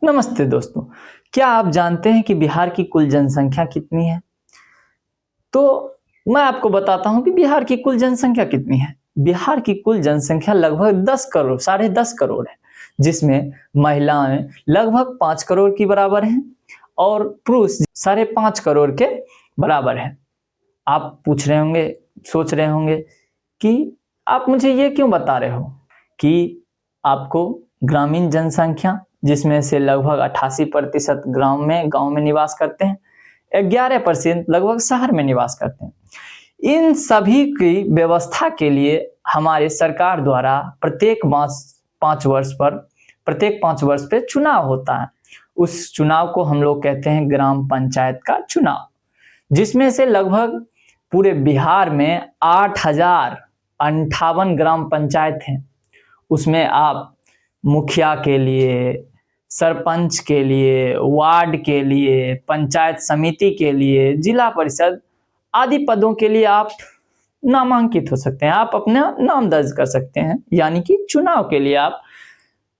नमस्ते दोस्तों। क्या आप जानते हैं कि बिहार की कुल जनसंख्या कितनी है? तो मैं आपको बताता हूं कि बिहार की कुल जनसंख्या कितनी है। बिहार की कुल जनसंख्या लगभग 10 करोड़, साढ़े 10 करोड़ है, जिसमें महिलाएं लगभग 5 करोड़ की बराबर हैं और पुरुष साढ़े 5 करोड़ के बराबर हैं। आप पूछ रहे होंगे, सोच रहे होंगे कि आप मुझे ये क्यों बता रहे हो कि आपको ग्रामीण जनसंख्या, जिसमें से लगभग 88% गांव में निवास करते हैं, 11% लगभग शहर में निवास करते हैं। इन सभी की व्यवस्था के लिए हमारे सरकार द्वारा प्रत्येक 5 वर्ष पे चुनाव होता है। उस चुनाव को हम लोग कहते हैं ग्राम पंचायत का चुनाव, जिसमें से लगभग पूरे बिहार में 8,058 ग्राम पंचायत हैं। उसमें आप मुखिया के लिए, सरपंच के लिए, वार्ड के लिए, पंचायत समिति के लिए, जिला परिषद आदि पदों के लिए आप नामांकित हो सकते हैं। आप अपना नाम दर्ज कर सकते हैं, यानी कि चुनाव के लिए आप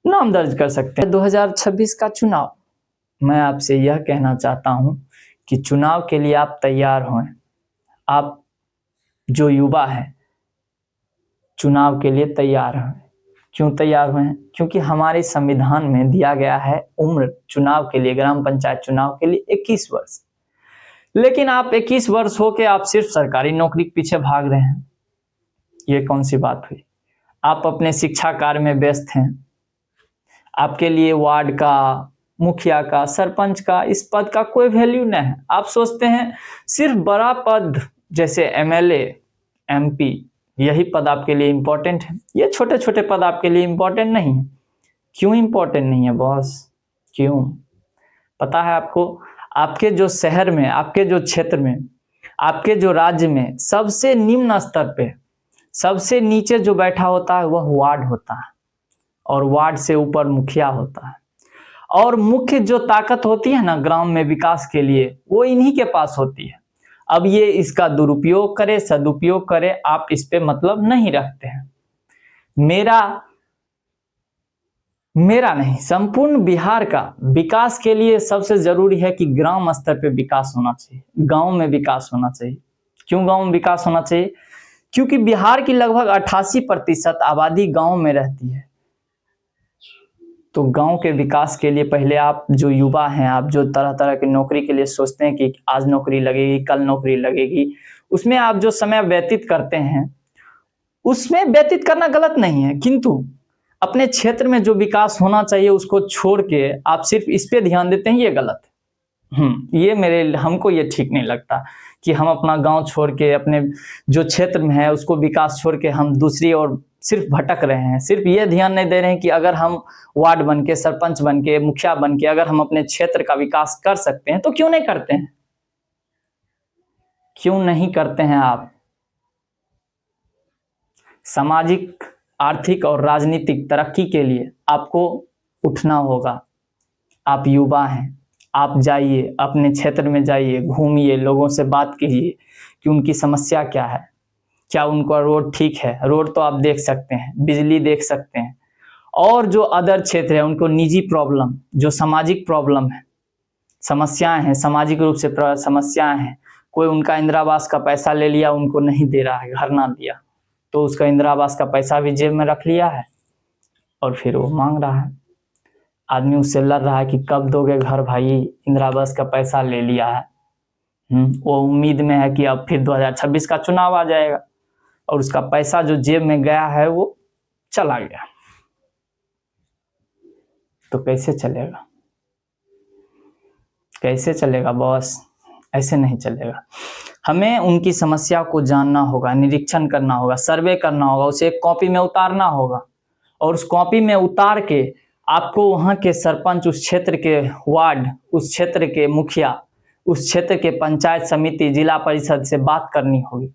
नाम दर्ज कर सकते हैं। 2026 का चुनाव, मैं आपसे यह कहना चाहता हूं कि चुनाव के लिए आप तैयार हों। आप जो युवा हैं, चुनाव के लिए तैयार हैं। क्यों तैयार हुए हैं? क्योंकि हमारे संविधान में दिया गया है उम्र चुनाव के लिए, ग्राम पंचायत चुनाव के लिए 21 वर्ष। लेकिन आप 21 वर्ष हो के आप सिर्फ सरकारी नौकरी के पीछे भाग रहे हैं। ये कौन सी बात हुई? आप अपने शिक्षा कार्य में व्यस्त हैं। आपके लिए वार्ड का, मुखिया का, सरपंच का, इस पद का कोई वैल्यू नहीं है। आप सोचते हैं सिर्फ बड़ा पद जैसे एमएलए, एमपी, यही पद आपके लिए इंपॉर्टेंट है। ये छोटे छोटे पद आपके लिए इंपॉर्टेंट नहीं है। क्यों इंपॉर्टेंट नहीं है बॉस? क्यों? पता है आपको? आपके जो शहर में, आपके जो क्षेत्र में, आपके जो राज्य में सबसे निम्न स्तर पे, सबसे नीचे जो बैठा होता है वह वार्ड होता है, और वार्ड से ऊपर मुखिया होता है। और मुख्य जो ताकत होती है ना ग्राम में विकास के लिए, वो इन्हीं के पास होती है। अब ये इसका दुरुपयोग करे, सदुपयोग करे, आप इस पे मतलब नहीं रखते हैं। मेरा नहीं, संपूर्ण बिहार का विकास के लिए सबसे जरूरी है कि ग्राम स्तर पे विकास होना चाहिए, गांव में विकास होना चाहिए। क्यों गांव में विकास होना चाहिए? क्योंकि बिहार की लगभग 88% आबादी गांव में रहती है। तो गांव के विकास के लिए पहले आप जो युवा हैं, आप जो तरह तरह की नौकरी के लिए सोचते हैं कि आज नौकरी लगेगी, कल नौकरी लगेगी, उसमें आप जो समय व्यतीत करते हैं, उसमें व्यतीत करना गलत नहीं है, किंतु अपने क्षेत्र में जो विकास होना चाहिए उसको छोड़ के आप सिर्फ इस पे ध्यान देते हैं, ये गलत है। हमको ये ठीक नहीं लगता कि हम अपना गांव छोड़ के, अपने जो क्षेत्र में है उसको विकास छोड़ के हम दूसरी ओर सिर्फ भटक रहे हैं। सिर्फ ये ध्यान नहीं दे रहे हैं कि अगर हम वार्ड बन के, सरपंच बन के, मुखिया बन के अगर हम अपने क्षेत्र का विकास कर सकते हैं तो क्यों नहीं करते हैं? क्यों नहीं करते हैं आप? सामाजिक, आर्थिक और राजनीतिक तरक्की के लिए आपको उठना होगा। आप युवा हैं, आप जाइए, अपने क्षेत्र में जाइए, घूमिए, लोगों से बात कीजिए कि उनकी समस्या क्या है, क्या उनका रोड ठीक है। रोड तो आप देख सकते हैं, बिजली देख सकते हैं, और जो अदर क्षेत्र है उनको निजी प्रॉब्लम, जो सामाजिक प्रॉब्लम है, समस्याएं हैं, सामाजिक रूप से समस्याएं हैं। कोई उनका इंदिरा आवास का पैसा ले लिया, उनको नहीं दे रहा है, घर ना दिया, तो उसका इंदिरा आवास का पैसा भी जेब में रख लिया है और फिर वो मांग रहा है। आदमी उससे लड़ रहा है कि कब दोगे घर भाई, इंदिरा आवास का पैसा ले लिया है। वो उम्मीद में है कि अब फिर 2026 का चुनाव आ जाएगा और उसका पैसा जो जेब में गया है वो चला गया। तो कैसे चलेगा? कैसे चलेगा बॉस? ऐसे नहीं चलेगा। हमें उनकी समस्या को जानना होगा, निरीक्षण करना होगा, सर्वे करना होगा, उसे एक कॉपी में उतारना होगा, और उस कॉपी में उतार के आपको वहां के सरपंच, उस क्षेत्र के वार्ड, उस क्षेत्र के मुखिया, उस क्षेत्र के पंचायत समिति, जिला परिषद से बात करनी होगी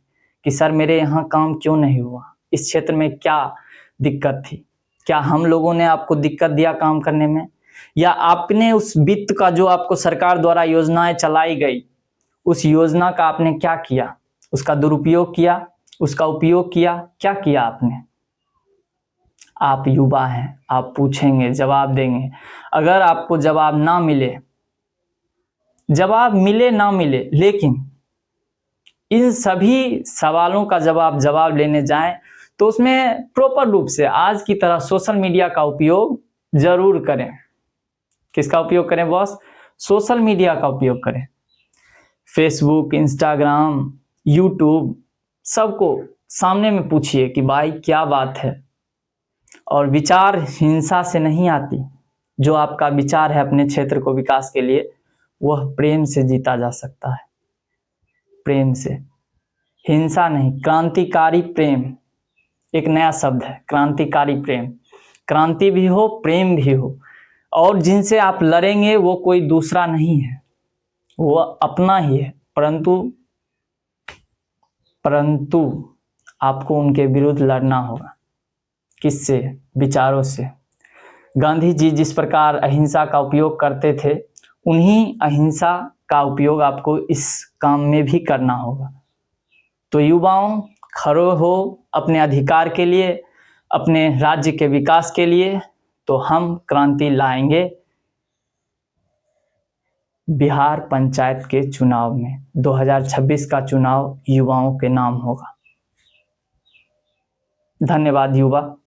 कि सर मेरे यहाँ काम क्यों नहीं हुआ, इस क्षेत्र में क्या दिक्कत थी, क्या हम लोगों ने आपको दिक्कत दिया काम करने में, या आपने उस वित्त का जो आपको सरकार द्वारा योजनाएं चलाई गई, उस योजना का आपने क्या किया, उसका दुरुपयोग किया, उसका उपयोग किया, क्या किया आपने? आप युवा हैं, आप पूछेंगे, जवाब देंगे। अगर आपको जवाब ना मिले, जवाब मिले ना मिले, लेकिन इन सभी सवालों का जवाब लेने जाएं तो उसमें प्रॉपर रूप से आज की तरह सोशल मीडिया का उपयोग जरूर करें। किसका उपयोग करें बॉस? सोशल मीडिया का उपयोग करें। फेसबुक, इंस्टाग्राम, यूट्यूब, सबको सामने में पूछिए कि भाई क्या बात है। और विचार हिंसा से नहीं आती। जो आपका विचार है अपने क्षेत्र को विकास के लिए, वह प्रेम से जीता जा सकता है। प्रेम से, हिंसा नहीं। क्रांतिकारी प्रेम एक नया शब्द है, क्रांतिकारी प्रेम। क्रांति भी हो, प्रेम भी हो। और जिनसे आप लड़ेंगे वो कोई दूसरा नहीं है, वो अपना ही है, परंतु आपको उनके विरुद्ध लड़ना होगा। किससे? विचारों से। गांधी जी जिस प्रकार अहिंसा का उपयोग करते थे, उन्हीं अहिंसा का उपयोग आपको इस काम में भी करना होगा। तो युवाओं, खड़े हो अपने अधिकार के लिए, अपने राज्य के विकास के लिए। तो हम क्रांति लाएंगे बिहार पंचायत के चुनाव में। 2026 का चुनाव युवाओं के नाम होगा। धन्यवाद युवा।